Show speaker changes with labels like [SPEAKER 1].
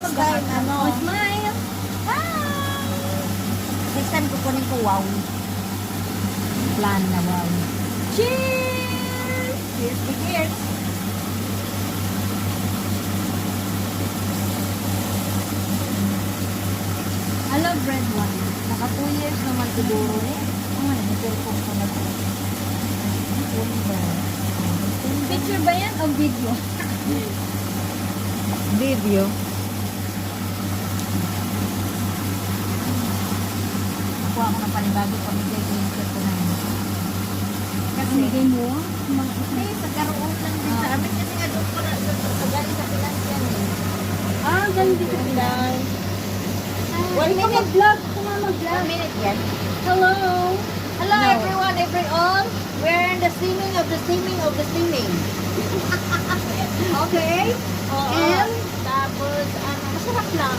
[SPEAKER 1] Time, ano?
[SPEAKER 2] Oh, smile.
[SPEAKER 1] Hi! Next time kukunin ko wow. Plan na wow.
[SPEAKER 2] Cheers!
[SPEAKER 1] Cheers, cheers!
[SPEAKER 2] I love red wine.
[SPEAKER 1] Naka 2 years naman siguro eh. Ang ano, nag-perform ko na to.
[SPEAKER 2] Picture ba yan o video?
[SPEAKER 1] Video. Kuha ko ng panibagong pamigay ko yung ko na yun. Kasi,
[SPEAKER 2] Pamigay mo?
[SPEAKER 1] hindi, sa karoon lang din sa amin. Kasi nga doon ko na, sa galing sa Pinas yan eh.
[SPEAKER 2] Ah, galing dito sila.
[SPEAKER 1] 1 minute.
[SPEAKER 2] Vlog. Ito nga mag-vlog.
[SPEAKER 1] 1 minute yan.
[SPEAKER 2] Hello.
[SPEAKER 1] Hello
[SPEAKER 2] No.
[SPEAKER 1] everyone, everyone. We're in the steaming of the steaming of the steaming. Okay?
[SPEAKER 2] Oo.
[SPEAKER 1] And tapos, masarap lang.